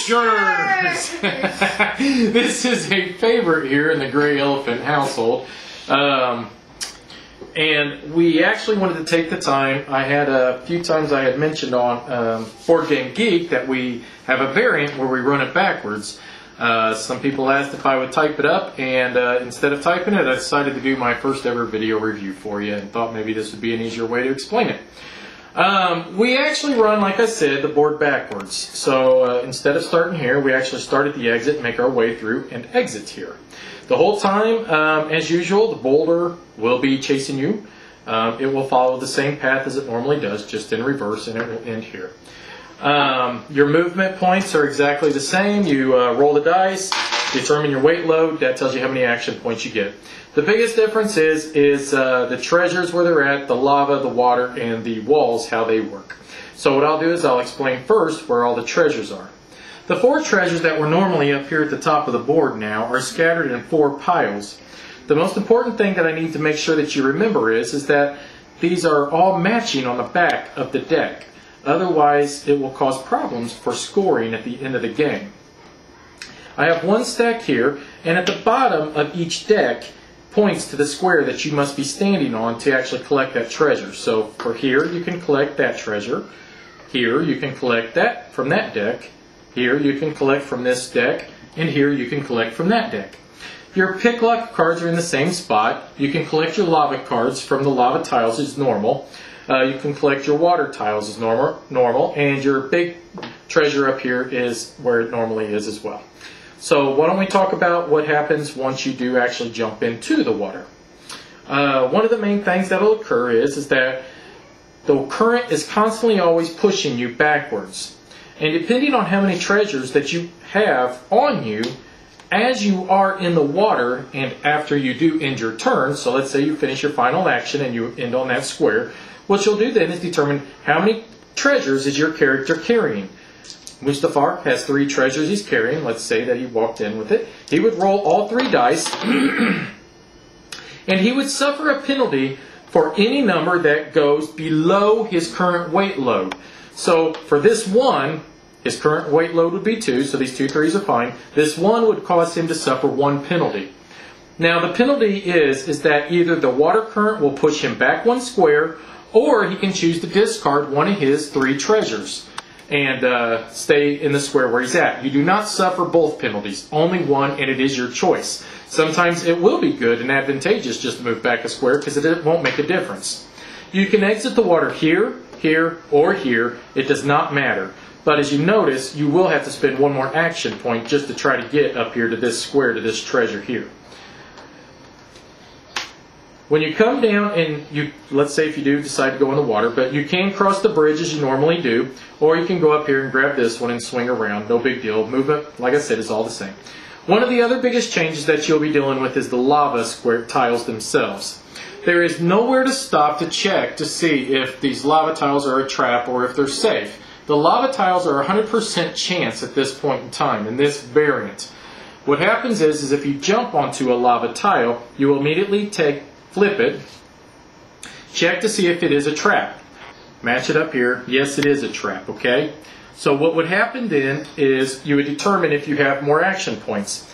Treasures! This is a favorite here in the GreyElephant household. And we actually wanted to take the time. I had a few times I had mentioned on Board Game Geek that we have a variant where we run it backwards. Some people asked if I would type it up, and instead of typing it, I decided to do my first ever video review for you and thought maybe this would be an easier way to explain it. We actually run, like I said, the board backwards. So instead of starting here, we actually start at the exit, make our way through, and exit here. The whole time, as usual, the boulder will be chasing you. It will follow the same path as it normally does, just in reverse, and it will end here. Your movement points are exactly the same. You roll the dice, determine your weight load. That tells you how many action points you get. The biggest difference is the treasures where they're at, the lava, the water, and the walls, how they work. So what I'll do is I'll explain first where all the treasures are. The 4 treasures that were normally up here at the top of the board now are scattered in 4 piles. The most important thing that I need to make sure that you remember is that these are all matching on the back of the deck. Otherwise, it will cause problems for scoring at the end of the game. I have one stack here, and at the bottom of each deck points to the square that you must be standing on to actually collect that treasure. So for here, you can collect that treasure. Here, you can collect that from that deck. Here, you can collect from this deck. And here, you can collect from that deck. Your pick luck cards are in the same spot. You can collect your lava cards from the lava tiles as normal. You can collect your water tiles as normal. And your big treasure up here is where it normally is as well. So why don't we talk about what happens once you do actually jump into the water. One of the main things that will occur is that the current is constantly always pushing you backwards. And depending on how many treasures that you have on you, as you are in the water and after you do end your turn, so let's say you finish your final action and you end on that square, what you'll do then is determine how many treasures is your character carrying. Mustafar has 3 treasures he's carrying. Let's say that he walked in with it. He would roll all 3 dice and he would suffer a penalty for any number that goes below his current weight load. So for this one, his current weight load would be 2, so these 2 threes are fine. This one would cause him to suffer 1 penalty. Now the penalty is that either the water current will push him back 1 square, or he can choose to discard one of his 3 treasures and stay in the square where he's at. You do not suffer both penalties, only one, and it is your choice. Sometimes it will be good and advantageous just to move back a square because it won't make a difference. You can exit the water here, here, or here. It does not matter. But as you notice, you will have to spend 1 more action point just to try to get up here to this square, to this treasure here. When you come down and let's say if you do decide to go in the water, but you can cross the bridge as you normally do, or you can go up here and grab this one and swing around. No big deal. Movement, like I said, is all the same. One of the other biggest changes that you'll be dealing with is the lava square tiles themselves. There is nowhere to stop to check to see if these lava tiles are a trap or if they're safe. The lava tiles are a 100% chance at this point in time in this variant. What happens is if you jump onto a lava tile, you will immediately flip it, check to see if it is a trap. Match it up here. Yes, it is a trap, okay? So what would happen then is you would determine if you have more action points.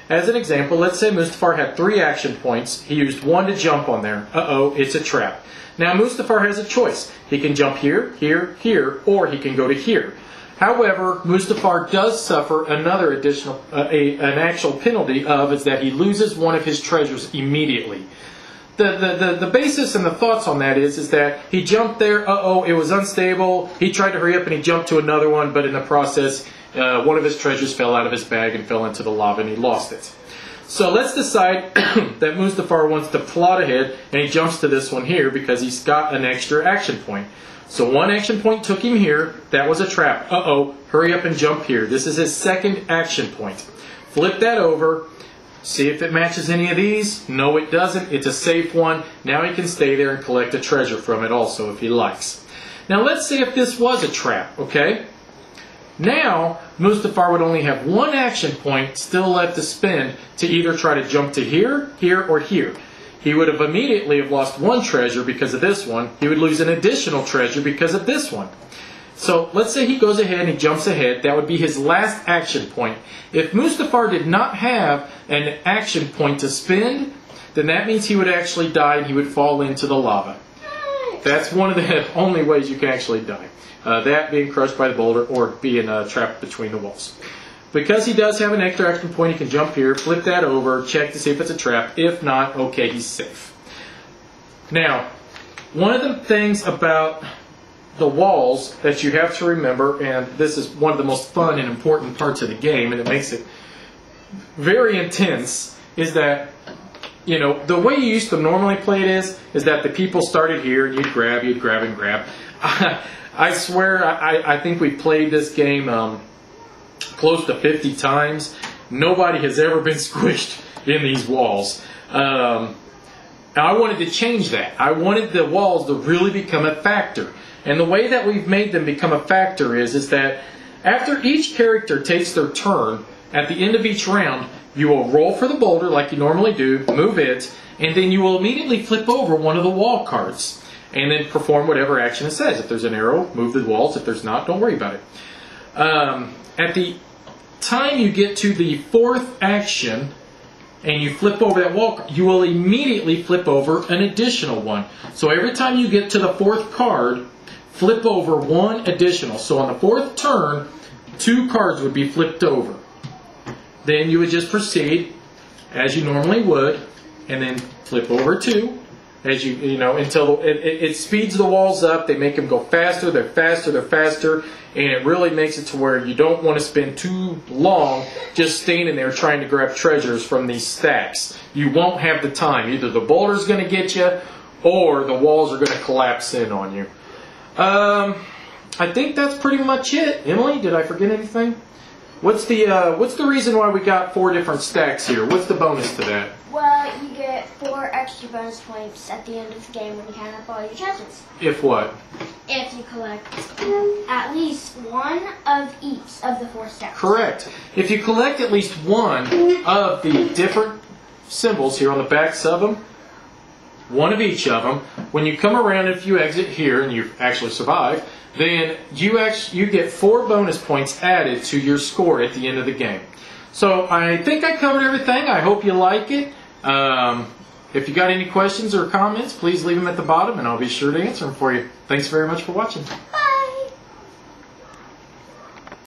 As an example, let's say Mustafar had 3 action points. He used 1 to jump on there. Uh-oh, it's a trap. Now Mustafar has a choice. He can jump here, here, here, or he can go to here. However, Mustafar does suffer another additional, an actual penalty is that he loses one of his treasures immediately. The basis and the thoughts on that is that he jumped there, uh-oh, it was unstable, he tried to hurry up and he jumped to another one, but in the process, one of his treasures fell out of his bag and fell into the lava and he lost it. So let's decide that Mustafar wants to plot ahead and he jumps to this one here because he's got an extra action point. So 1 action point took him here, that was a trap, uh-oh, hurry up and jump here. This is his 2nd action point. Flip that over. See if it matches any of these. No, it doesn't. It's a safe one. Now he can stay there and collect a treasure from it also if he likes. Now let's say if this was a trap, okay? Now, Mustafar would only have 1 action point still left to spend to either try to jump to here, here, or here. He would have immediately lost 1 treasure because of this one. He would lose an additional treasure because of this one. So let's say he goes ahead and he jumps ahead. That would be his last action point. If Mustafar did not have an action point to spend, then that means he would actually die and he would fall into the lava. That's one of the only ways you can actually die. That being crushed by the boulder or being trapped between the walls. Because he does have an extra action point, he can jump here, flip that over, check to see if it's a trap. If not, okay, he's safe. Now, one of the things about the walls that you have to remember, and this is one of the most fun and important parts of the game, and it makes it very intense, is that, you know, the way you used to normally play it is that the people started here, and you'd grab and grab. I swear, I think we played this game close to 50 times. Nobody has ever been squished in these walls. Now, I wanted to change that. I wanted the walls to really become a factor. And the way that we've made them become a factor is that after each character takes their turn, at the end of each round, you will roll for the boulder like you normally do, move it, and then you will immediately flip over one of the wall cards and then perform whatever action it says. If there's an arrow, move the walls. If there's not, don't worry about it. At the time you get to the fourth action and you flip over that wall, you will immediately flip over an additional one. So every time you get to the fourth card, flip over one additional. So on the fourth turn, 2 cards would be flipped over. Then you would just proceed as you normally would, and then flip over 2, as you know, until it speeds the walls up. They make them go faster. They're faster, and it really makes it to where you don't want to spend too long just standing there trying to grab treasures from these stacks. You won't have the time. Either the boulder's going to get you, or the walls are going to collapse in on you. I think that's pretty much it. Emily, did I forget anything? What's the reason why we got 4 different stacks here? What's the bonus to that? Well, you get 4 extra bonus points at the end of the game when you count up all your treasures. If what? If you collect at least 1 of each of the 4 stacks. Correct. If you collect at least 1 of the different symbols here on the backs of them, 1 of each of them, when you come around, if you exit here and you actually survive, then you get 4 bonus points added to your score at the end of the game. So I think I covered everything. I hope you like it. If you got any questions or comments, please leave them at the bottom and I'll be sure to answer them for you. Thanks very much for watching.